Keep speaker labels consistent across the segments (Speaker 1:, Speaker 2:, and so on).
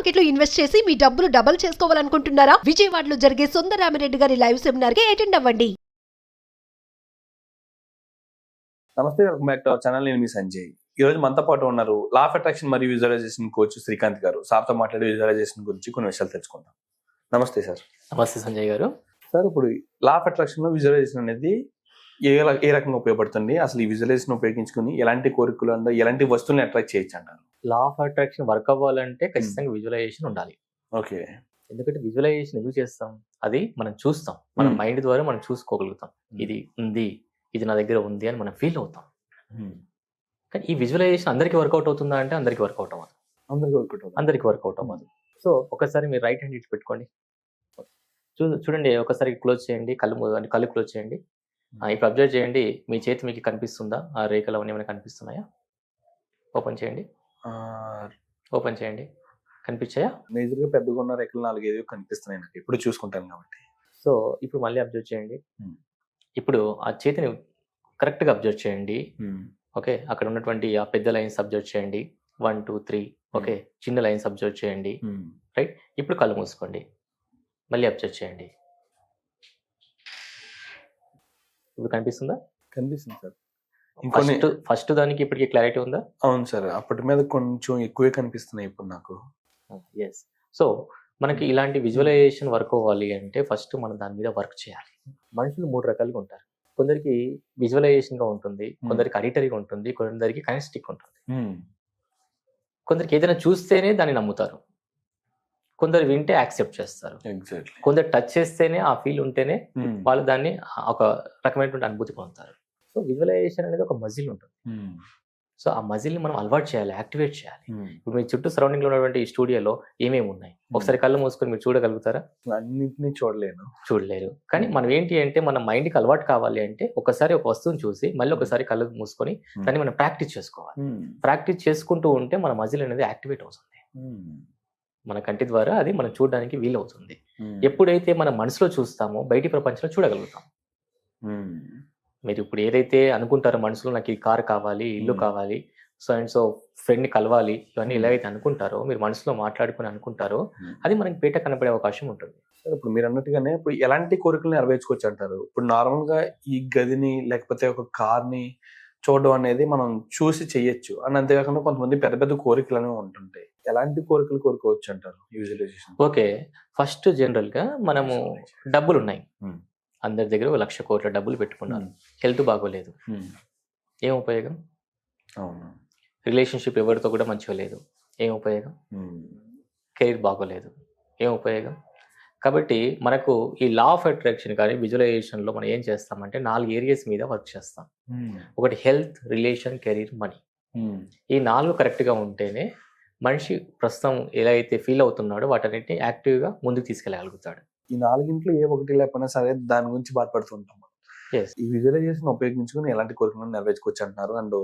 Speaker 1: Market లో invest చేసి మీ డబ్బులు డబుల్ చేసుకోవాలనుకుంటున్నారా? విజయవాడలో జరిగే సుందరరామిరెడ్డి గారి లైవ్ సెమినార్ కి అటెండ్ అవ్వండి.
Speaker 2: నమస్తే, welcome back to our channel. నేను మీ సంజయ్. ఈ రోజు మనతో పాటు ఉన్నారు లా ఆఫ్ అట్రాక్షన్ మరియు విజువలైజేషన్ కోచ్ శ్రీకాంత్ గారు. సార్తో మాట్లాడి విజువలైజేషన్ గురించి కొన్ని విషయాలు తెలుసుకుందాం. నమస్తే సార్.
Speaker 3: నమస్తే సంజయ్ గారు.
Speaker 2: సార్, ఇప్పుడు లా ఆఫ్ అట్రాక్షన్ లో విజువలైజేషన్ అనేది ఏ రకంగా ఉపయోగపడుతుంది? అసలు ఈ విజువలైజేషన్ ఉపయోగించుకుని ఎలాంటి కోరికలు అండ్ ఎలాంటి వస్తువుల్ని అట్రాక్ట్ చేయొచ్చు అంటారు?
Speaker 3: లా ఆఫ్ అట్రాక్షన్ వర్క్ అవ్వాలంటే ఖచ్చితంగా విజువలైజేషన్ ఉండాలి.
Speaker 2: ఓకే.
Speaker 3: ఎందుకంటే విజువలైజేషన్ ఎందుకు చేస్తాం? అది మనం చూస్తాం, మన మైండ్ ద్వారా మనం చూసుకోగలుగుతాం. ఇది ఉంది, ఇది నా దగ్గర ఉంది అని మనం ఫీల్ అవుతాం. కానీ ఈ విజువలైజేషన్ అందరికీ వర్కౌట్ అవుతుందా అంటే అందరికీ వర్కౌట్ అవ్వదు. అందరికీ వర్కౌట్ అవ్వదు. సో ఒకసారి మీరు రైట్ హ్యాండ్ ఇటు పెట్టుకోండి. చూడండి, ఒకసారి క్లోజ్ చేయండి, కళ్ళు క్లోజ్ చేయండి. ఇప్పుడు అబ్జర్వ్ చేయండి, మీ చేతి మీకు కనిపిస్తుందా? ఆ రేఖలు అవన్నీ ఏమైనా కనిపిస్తున్నాయా? ఓపెన్ చేయండి. ఓపెన్ చేయండి. కనిపించాయా?
Speaker 2: మేజర్గా పెద్దగా ఉన్న రేఖలు 4-5 కనిపిస్తున్నాయి నాకు, ఇప్పుడు చూసుకుంటాను కాబట్టి.
Speaker 3: సో ఇప్పుడు మళ్ళీ అబ్జర్వ్ చేయండి. ఇప్పుడు ఆ చేతిని కరెక్ట్గా అబ్జర్వ్ చేయండి. ఓకే, అక్కడ ఉన్నటువంటి ఆ పెద్ద లైన్స్ అబ్జర్వ్ చేయండి. 1 2 3. ఓకే, చిన్న లైన్స్ అబ్జర్వ్ చేయండి. రైట్. ఇప్పుడు కళ్ళు మూసుకోండి, మళ్ళీ అబ్జర్వ్ చేయండి. ఇప్పుడు కనిపిస్తుందా?
Speaker 2: కనిపిస్తుంది సార్.
Speaker 3: ఫస్ట్ దానికి ఇప్పటికి క్లారిటీ ఉందా?
Speaker 2: అవును సార్, అప్పటి మీద కొంచెం ఎక్కువే కనిపిస్తున్నాయి ఇప్పుడు నాకు.
Speaker 3: ఎస్. సో మనకి ఇలాంటి విజువలైజేషన్ వర్క్ అవ్వాలి అంటే ఫస్ట్ మనం దాని మీద వర్క్ చేయాలి. మనుషులు 3 రకాలుగా ఉంటారు. కొందరికి విజువలైజేషన్ గా ఉంటుంది, కొందరికి అడిటరీగా ఉంటుంది, కొందరికి కైనెస్టిక్ ఉంటుంది. కొందరికి ఏదైనా చూస్తేనే దాన్ని నమ్ముతారు, కొందరు వింటే యాక్సెప్ట్ చేస్తారు, కొందరు టచ్ చేస్తేనే ఆ ఫీల్ ఉంటేనే వాళ్ళు దాన్ని ఒక రకమైనటువంటి అనుభూతి పొందుతారు. సో విజువలైజేషన్ అనేది ఒక మజిల్ ఉంటుంది. సో ఆ మజిల్ని మనం అలవాటు చేయాలి, యాక్టివేట్ చేయాలి. ఇప్పుడు మీ చుట్టూ సరౌండింగ్ లో ఉన్నటువంటి ఈ స్టూడియోలో ఏమేమి ఉన్నాయి ఒకసారి కళ్ళు మూసుకొని మీరు చూడగలుగుతారా?
Speaker 2: అన్నింటినీ
Speaker 3: చూడలేరు. కానీ మనం ఏంటి అంటే మన మైండ్కి అలవాటు కావాలి అంటే ఒకసారి ఒక వస్తువుని చూసి మళ్ళీ ఒకసారి కళ్ళు మూసుకొని దాన్ని మనం ప్రాక్టీస్ చేసుకోవాలి. ప్రాక్టీస్ చేసుకుంటూ ఉంటే మన మజిల్ అనేది యాక్టివేట్ అవుతుంది. మన కంటి ద్వారా అది మనం చూడడానికి వీలవుతుంది. ఎప్పుడైతే మన మనసులో చూస్తామో బయటి ప్రపంచంలో చూడగలుగుతాం. మీరు ఇప్పుడు ఏదైతే అనుకుంటారో మనసులో నాకు ఈ కార్ కావాలి, ఇల్లు కావాలి, సో అండ్ సో ఫ్రెండ్ని కలవాలి, ఇవన్నీ ఎలా అయితే అనుకుంటారో మీరు మనసులో మాట్లాడుకుని అనుకుంటారో అది మనకి బయట కనపడే అవకాశం ఉంటుంది.
Speaker 2: ఇప్పుడు మీరు అన్నట్టుగానే ఇప్పుడు ఎలాంటి కోరికలు నెరవేర్చుకోవచ్చు అంటారు? ఇప్పుడు నార్మల్ గా ఈ గదిని లేకపోతే ఒక కార్ని చూడడం అనేది మనం చూసి చెయ్యొచ్చు అని, అంతేకాకుండా కొంతమంది పెద్ద పెద్ద కోరికలు అనేవి ఉంటుంటాయి. ఎలాంటి కోరికలు కోరుకోవచ్చు అంటారు విజువలైజేషన్?
Speaker 3: ఓకే, ఫస్ట్ జనరల్ గా మనము డబ్బులు ఉన్నాయి, అందరి దగ్గర 1,00,000 కోట్ల డబ్బులు పెట్టుకున్నారు, హెల్త్ బాగోలేదు, ఏం ఉపయోగం? రిలేషన్షిప్ ఎవరితో కూడా మంచిగా లేదు, ఏం ఉపయోగం? కెరీర్ బాగోలేదు, ఏం ఉపయోగం? కాబట్టి మనకు ఈ లా ఆఫ్ అట్రాక్షన్ కానీ విజువలైజేషన్లో మనం ఏం చేస్తామంటే 4 ఏరియాస్ మీద వర్క్ చేస్తాం. ఒకటి హెల్త్, రిలేషన్, కెరీర్, మనీ. ఈ 4 కరెక్ట్గా ఉంటేనే మనిషి ప్రస్తుతం ఎలా అయితే ఫీల్ అవుతున్నాడో వాటన్నిటిని యాక్టివ్గా ముందుకు తీసుకెళ్ళగలుగుతాడు.
Speaker 2: ఈ 4 ఏ ఒకటి లేకపోయినా సరే దాని గురించి బాధపడుతుంటాం. ఈ విజువలైజేషన్ ఉపయోగించుకుని ఎలాంటి కోరికలను నెరవేర్చుకోవచ్చు అంటున్నారు. అండ్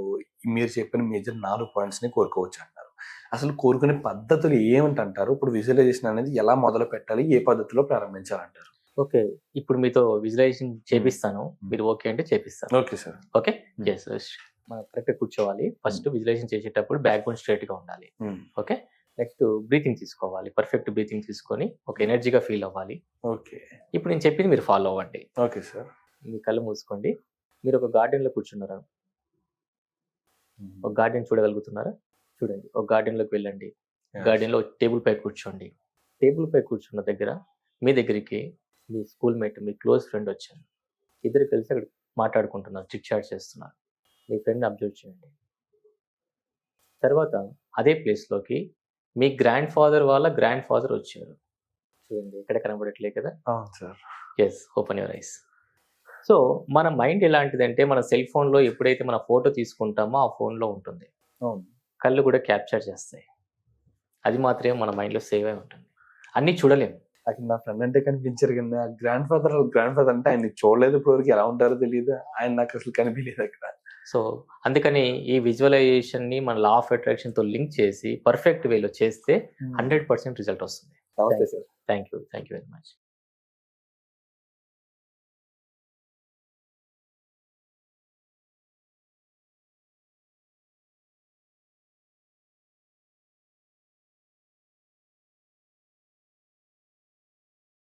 Speaker 2: మీరు చెప్పిన మేజర్ 4 పాయింట్స్ ని కోరుకోవచ్చు అంటారు. అసలు కోరుకునే పద్ధతులు ఏమిటంటారు? ఇప్పుడు విజువలైజేషన్ అనేది ఎలా మొదలు పెట్టాలి, ఏ పద్ధతిలో ప్రారంభించాలంటారు?
Speaker 3: ఓకే, ఇప్పుడు మీతో విజువలైజేషన్ చేపిస్తాను, మీరు ఓకే అంటే చేపిస్తాను.
Speaker 2: Okay sir.
Speaker 3: ఓకే, మనం కరెక్ట్గా కూర్చోవాలి. ఫస్ట్ విజువలైజేషన్ చేసేటప్పుడు బ్యాక్ బోన్ స్ట్రైట్ గా ఉండాలి. ఓకే, నెక్స్ట్ బ్రీతింగ్ తీసుకోవాలి, పర్ఫెక్ట్ బ్రీతింగ్ తీసుకొని ఒక ఎనర్జీగా ఫీల్ అవ్వాలి.
Speaker 2: ఓకే,
Speaker 3: ఇప్పుడు నేను చెప్పింది మీరు ఫాలో అవ్వండి.
Speaker 2: Okay sir.
Speaker 3: మీ కళ్ళు మూసుకోండి. మీరు ఒక గార్డెన్ లో కూర్చున్నారా? ఒక గార్డెన్ చూడగలుగుతున్నారా? చూడండి. ఒక గార్డెన్ లోకి వెళ్ళండి. గార్డెన్ లో టేబుల్ పై కూర్చోండి. టేబుల్ పై కూర్చున్న దగ్గర మీ దగ్గరికి మీ స్కూల్ మేట్, మీ క్లోజ్ ఫ్రెండ్ వచ్చారు. ఇద్దరు కలిసి అక్కడ మాట్లాడుకుంటున్నారు, చిట్ చాట్ చేస్తున్నారు. మీ ఫ్రెండ్ అబ్జర్వ్ చేయండి. తర్వాత అదే ప్లేస్ లోకి మీ గ్రాండ్ ఫాదర్ వాళ్ళ గ్రాండ్ ఫాదర్ వచ్చారు. చూడండి, ఎక్కడ కనబడట్లే కదా? Yes, open your eyes. So మన మైండ్ ఎలాంటిదంటే మన సెల్ ఫోన్లో ఎప్పుడైతే మన ఫోటో తీసుకుంటామో ఆ ఫోన్లో ఉంటుంది, కళ్ళు కూడా క్యాప్చర్ చేస్తాయి. అది మాత్రమే మన మైండ్లో సేవ్ అయి ఉంటుంది. అన్నీ చూడలేము.
Speaker 2: అక్కడ నా ఫ్రెండ్ అంటే కనిపించారు, కానీ గ్రాండ్ ఫాదర్ అంటే ఆయన చూడలేదు, ఇప్పటివరకు ఎలా ఉంటారో తెలియదు, ఆయన నాకు అసలు కనిపించలేదు అక్కడ.
Speaker 3: సో అందుకని ఈ విజువలైజేషన్ ని మన లా ఆఫ్ అట్రాక్షన్ తో లింక్ చేసి పర్ఫెక్ట్ వేలో చేస్తే 100% రిజల్ట్ వస్తుంది.
Speaker 2: Thank you
Speaker 3: very much.